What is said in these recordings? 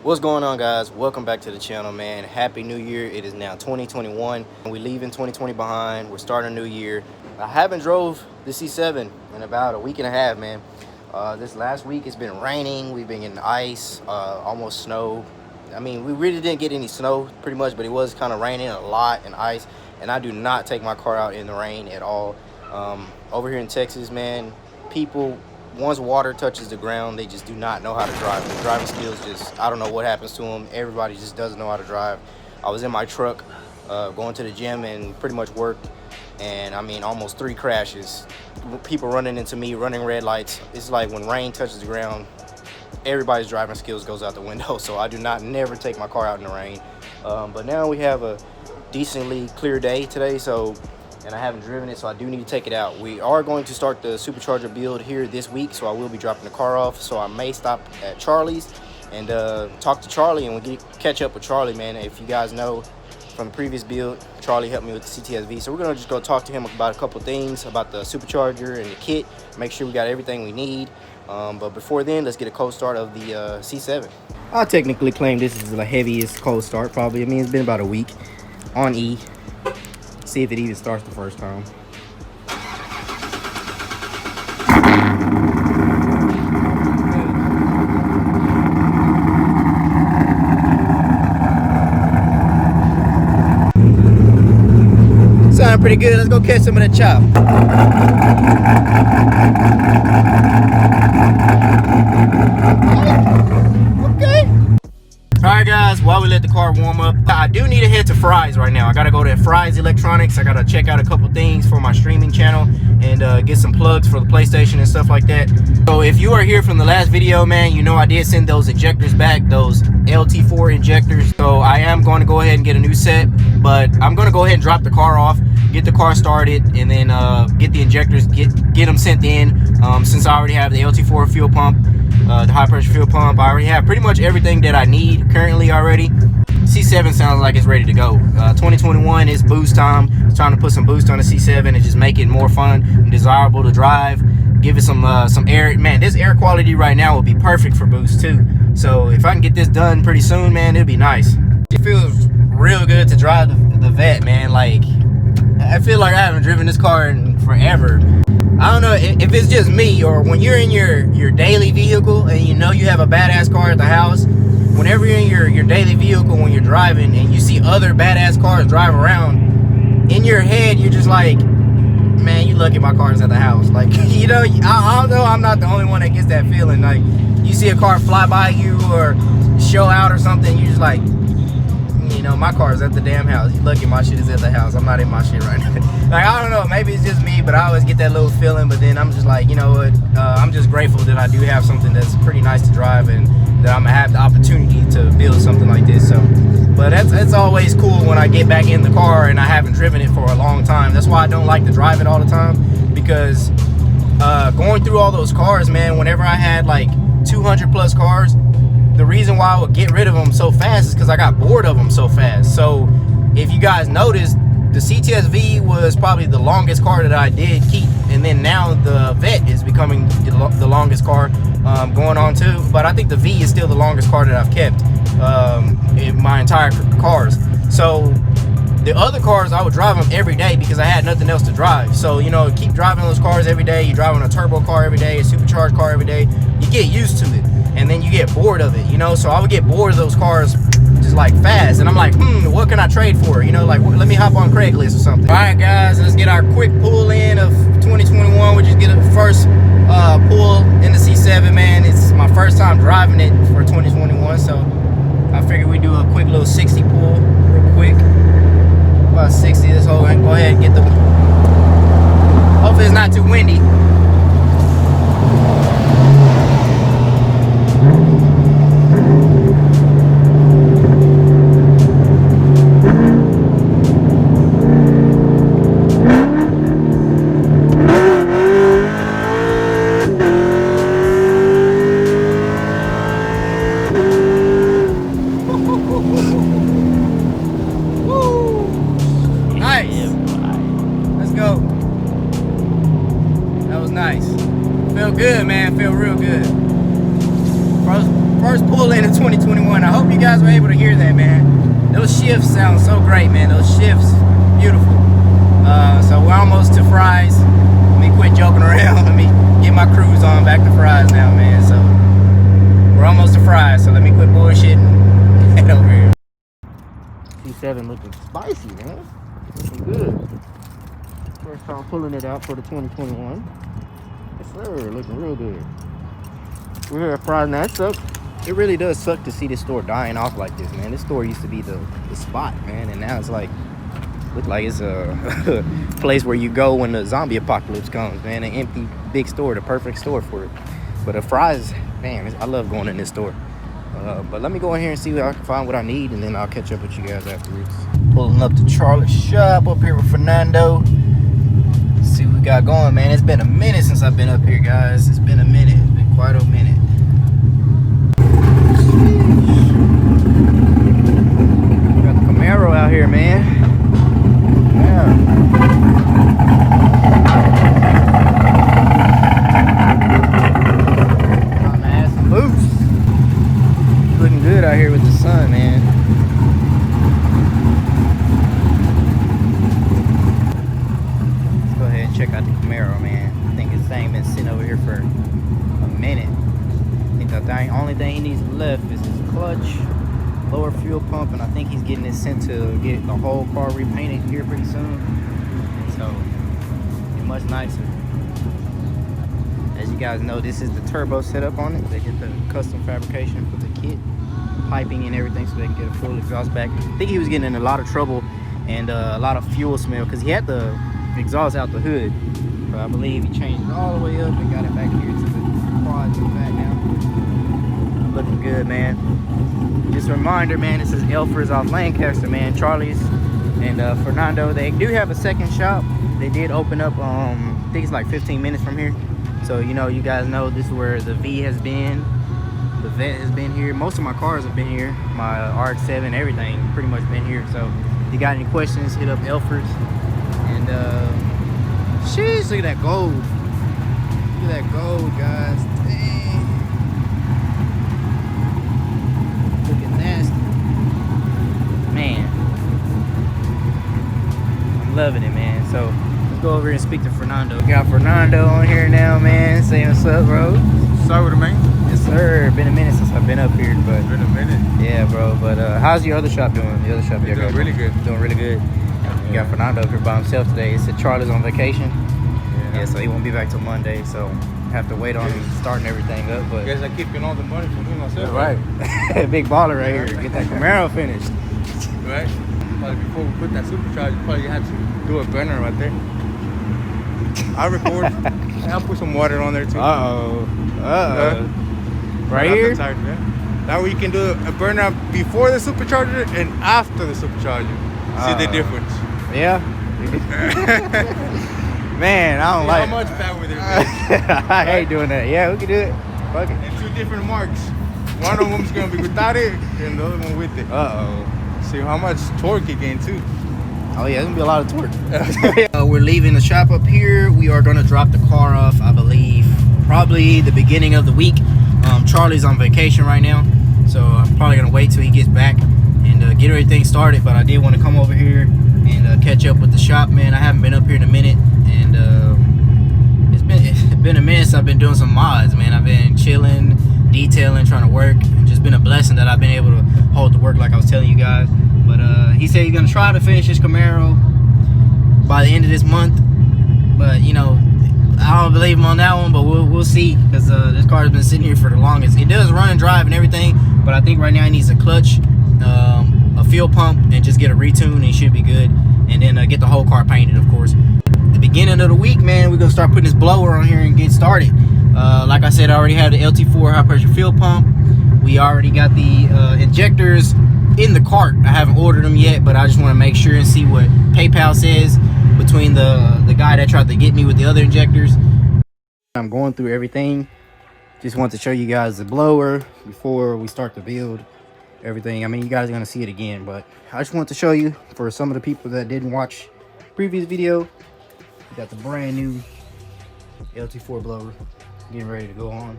What's going on, guys? Welcome back to the channel, man. Happy New Year. It is now 2021 and we're leaving 2020 behind. We're starting a new year. I haven't drove the C7 in about a week and a half, man. This last week it's been raining. We've been getting ice, almost snow. I mean, we really didn't get any snow pretty much, but it was kind of raining a lot and ice, and I do not take my car out in the rain at all. Over here in Texas, man, people, once water touches the ground, they just do not know how to drive. The driving skills just, I don't know what happens to them. Everybody just doesn't know how to drive. I was in my truck going to the gym and pretty much worked, and I mean almost 3 crashes. People running into me, running red lights. It's like when rain touches the ground, everybody's driving skills goes out the window. So I do not never take my car out in the rain. But now we have a decently clear day today, and I haven't driven it, so I do need to take it out. We are going to start the Supercharger build here this week, so I will be dropping the car off. So I may stop at Charlie's and talk to Charlie, and we'll catch up with Charlie, man. If you guys know from the previous build, Charlie helped me with the CTSV, so we're gonna just go talk to him about a couple things about the Supercharger and the kit, make sure we got everything we need. But before then, let's get a cold start of the C7. I technically claim this is the heaviest cold start probably. I mean, it's been about a week on E. See if it even starts the first time. Sounding pretty good. Let's go catch some of that chop. Okay. Alright guys, while we let the car warm up, I do need to head to Fry's right now. I gotta go to Fry's Electronics. I gotta check out a couple things for my streaming channel and get some plugs for the PlayStation and stuff like that. So if you are here from the last video, man, you know I did send those injectors back, those LT4 injectors. So I am going to go ahead and get a new set, but I'm going to go ahead and drop the car off, get the car started, and then get the injectors, get them sent in. Since I already have the LT4 fuel pump, the high pressure fuel pump, I already have pretty much everything that I need currently already. C7 sounds like it's ready to go. 2021 is boost time. It's trying to put some boost on the C7 and just make it more fun and desirable to drive. Give it some air. Man, this air quality right now will be perfect for boost too. So if I can get this done pretty soon, man, it'll be nice. It feels real good to drive the Vet, man. Like, I feel like I haven't driven this car in forever. I don't know if it's just me, or when you're in your daily vehicle and you know you have a badass car at the house. Whenever you're in your daily vehicle, when you're driving and you see other badass cars drive around, in your head you're just like, man, you lucky my car's at the house. Like, you know, I don't know, I'm not the only one that gets that feeling. Like, you see a car fly by you or show out or something, you're just like, you know, my car's at the damn house. You lucky my shit is at the house. I'm not in my shit right now. Like, I don't know, maybe it's just me, but I always get that little feeling. But then I'm just like, you know what, I'm just grateful that I do have something that's pretty nice to drive and that I'm gonna have the opportunity to build something like this. So, but that's always cool when I get back in the car and I haven't driven it for a long time. That's why I don't like to drive it all the time, because going through all those cars, man, whenever I had like 200 plus cars, the reason why I would get rid of them so fast is because I got bored of them so fast. So if you guys noticed, the CTSV was probably the longest car that I did keep, and then now the Vet is becoming the longest car going on too. But I think the V is still the longest car that I've kept in my entire cars. So the other cars, I would drive them every day because I had nothing else to drive. So, you know, keep driving those cars every day. You're driving a turbo car every day, a supercharged car every day. You get used to it, and then you get bored of it, you know. So I would get bored of those cars just like fast, and I'm like, what can I trade for? You know, like, let me hop on Craigslist or something. All right, guys, let's get our quick pull in of 2021. We just get a first pull in the C7, man. It's my first time driving it for 2021, so I figured we do a quick little 60 pull real quick. About 60. Let's go ahead and get the, hopefully it's not too windy. guys were able to hear that, man. Those shifts sound so great, man. Those shifts, beautiful. So we're almost to Fry's. Let me quit joking around. Let me get my cruise on back to Fry's now, man. So we're almost to Fry's, so let me quit bullshitting and head over here. C7 looking spicy, man. Looking good. First time pulling it out for the 2021. Yes, sir. Looking real good. We're here at Fry's now. It sucks. It really does suck to see this store dying off like this, man. This store used to be the spot, man, and now it's like, look like it's a place where you go when the zombie apocalypse comes, man. An empty big store, the perfect store for it. But the Fry's, man, I love going in this store. But let me go in here and see if I can find what I need, and then I'll catch up with you guys afterwards. Pulling up to Charlotte's shop up here with Fernando. Let's see what we got going, man. It's been a minute since I've been up here, guys. It's been a minute. It's been quite a minute. Got the Camaro out here, man. Yeah. Time to add some boost. Looking good out here with the sun, man. Let's go ahead and check out the Camaro, man. I think this thing been sitting over here for a minute. I think the only thing he needs left is his clutch, lower fuel pump, and I think he's getting it sent to get the whole car repainted here pretty soon. So, it's much nicer. As you guys know, this is the turbo setup on it. They did the custom fabrication for the kit, piping and everything, so they can get a full exhaust back. I think he was getting in a lot of trouble and a lot of fuel smell because he had the exhaust out the hood. But I believe he changed it all the way up and got it back here to the quad to the back now. Looking good, man. Just a reminder, man, this is Elfers off Lancaster, man. Charlie's and Fernando, they do have a second shop. They did open up, I think it's like 15 minutes from here. So, you know, you guys know this is where the V has been. The Vet has been here. Most of my cars have been here. My RX-7, everything pretty much been here. So, if you got any questions, hit up Elfers. And, sheesh, look at that gold. Look at that gold, guys. Dang. Looking nasty. Man. I'm loving it, man. So, let's go over here and speak to Fernando. We got Fernando on here now, man. Say what's up, bro. What's up with it, man? Yes, sir. Been a minute since I've been up here, but Been a minute. yeah, bro. But how's your other shop doing? The other shop you Doing really good. Doing really good. You got Fernando up here by himself today. He said Charlie's on vacation. Yeah, so he won't be back till Monday. So have to wait on him starting everything up. But I guess I'm keeping all the money for me myself. right, big baller right here. Get that Camaro finished. Right. Probably before we put that supercharger, probably had to do a burner right there. I record. And I'll put some water on there too. Right here. That way you can do a burner before the supercharger and after the supercharger. See the difference. Yeah. Man, I don't like how much power there is. I hate doing that. Yeah, we can do it. Fuck it. And two different marks. One of them's gonna be without it, and the other one with it. See how much torque you gain too. Oh yeah, it's gonna be a lot of torque. We're leaving the shop up here. We are gonna drop the car off, I believe, probably the beginning of the week. Charlie's on vacation right now, so I'm probably gonna wait till he gets back and get everything started. But I did want to come over here and catch up with the shop, man. I haven't been up here in a minute, and it's been a minute since I've been doing some mods, man. I've been chilling, detailing, trying to work. It's just been a blessing that I've been able to hold the work like I was telling you guys. But he said he's gonna try to finish his Camaro by the end of this month. But you know, I don't believe him on that one, but we'll see, because this car has been sitting here for the longest. It does run and drive and everything, but I think right now he needs a clutch, a fuel pump, and just get a retune, and he should be good. And then get the whole car painted, of course. The beginning of the week, man, we're gonna start putting this blower on here and get started. Like I said, I already have the LT4 high pressure fuel pump. We already got the injectors in the cart. I haven't ordered them yet, but I just want to make sure and see what PayPal says between the guy that tried to get me with the other injectors. I'm going through everything. Just want to show you guys the blower before we start to build everything. I mean, you guys are going to see it again, but I just want to show you for some of the people that didn't watch previous video. We got the brand new LT4 blower getting ready to go on.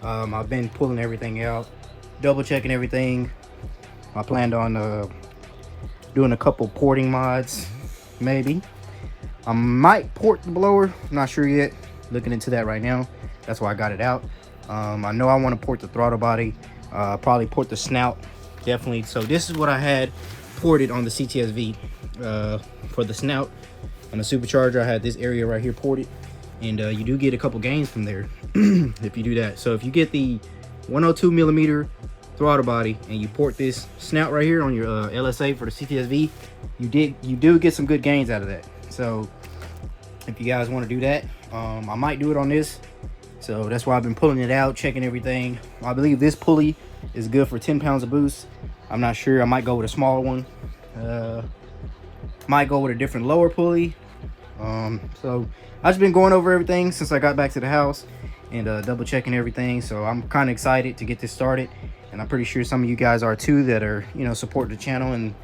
I've been pulling everything out, double checking everything. I planned on doing a couple porting mods, maybe. I might port the blower, I'm not sure yet. Looking into that right now. That's why I got it out. I know I want to port the throttle body, probably port the snout, definitely. So this is what I had ported on the CTSV. For the snout on the Supercharger, I had this area right here ported, and you do get a couple gains from there if you do that. So if you get the 102 millimeter throttle body and you port this snout right here on your LSA for the CTSV, you do get some good gains out of that. So if you guys want to do that, I might do it on this. So that's why I've been pulling it out, checking everything. I believe this pulley is good for 10 pounds of boost. I'm not sure. I might go with a smaller one. Might go with a different lower pulley. So I've just been going over everything since I got back to the house and double checking everything. So I'm kind of excited to get this started, and I'm pretty sure some of you guys are too, that are, you know, support the channel and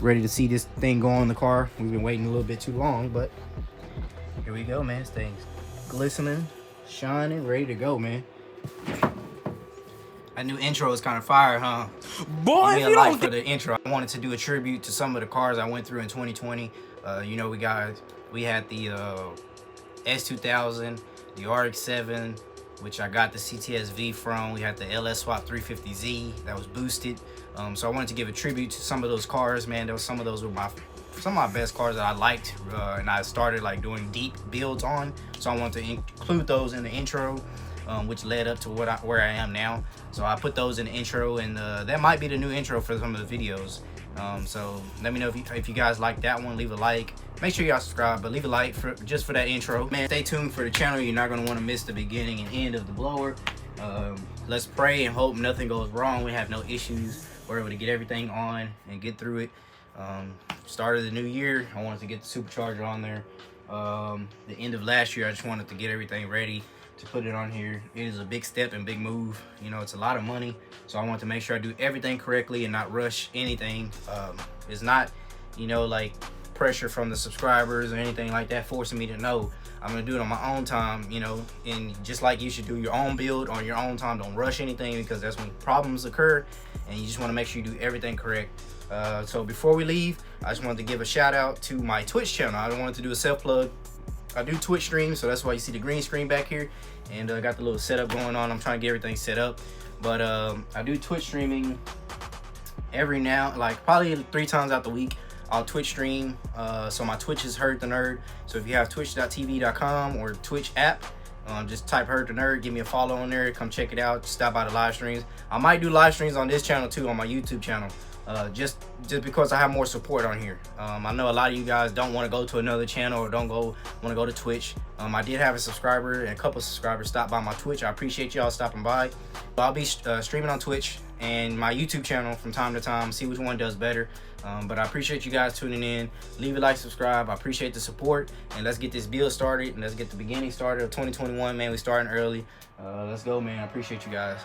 ready to see this thing go on the car. We've been waiting a little bit too long, but here we go, man. This thing's glistening, shining, ready to go, man. That new intro is kind of fire, huh? Boy, if you don't for the intro. I wanted to do a tribute to some of the cars I went through in 2020. You know, we had the S2000, the RX-7, which I got the CTSV from. We had the LS Swap 350Z that was boosted. So I wanted to give a tribute to some of those cars, man. Some of those were some of my best cars that I liked, and I started like doing deep builds on. So I wanted to include those in the intro, which led up to where I am now. So I put those in the intro, and that might be the new intro for some of the videos. So let me know if you guys like that one. Leave a like. Make sure y'all subscribe, but leave a like just for that intro. Man, stay tuned for the channel. You're not going to want to miss the beginning and end of the blower. Let's pray and hope nothing goes wrong. We have no issues. We're able to get everything on and get through it. Start of the new year, I wanted to get the Supercharger on there. The end of last year, I just wanted to get everything ready to put it on here. It is a big step and big move. You know, it's a lot of money, so I want to make sure I do everything correctly and not rush anything. It's not, you know, like pressure from the subscribers or anything like that forcing me to know. I'm gonna do it on my own time, you know, and just like you should do your own build on your own time. Don't rush anything, because that's when problems occur, and you just want to make sure you do everything correct. So before we leave, I just wanted to give a shout out to my Twitch channel. I wanted to do a self plug. I do Twitch streams, so that's why you see the green screen back here, and I got the little setup going on. I'm trying to get everything set up, but I do Twitch streaming every now, like probably 3 times out the week. I'll Twitch stream. So my Twitch is Heard the Nerd. So if you have twitch.tv.com or Twitch app, just type Heard the Nerd, give me a follow on there, come check it out, stop by the live streams. I might do live streams on this channel too, on my YouTube channel. Just because I have more support on here. I know a lot of you guys don't want to go to another channel or want to go to Twitch. I did have a subscriber and a couple subscribers stop by my Twitch. I appreciate y'all stopping by. I'll be streaming on Twitch and my YouTube channel from time to time, see which one does better. But I appreciate you guys tuning in. Leave a like, subscribe. I appreciate the support, and let's get this build started, and let's get the beginning started of 2021, man. We starting early. Let's go, man. I appreciate you guys.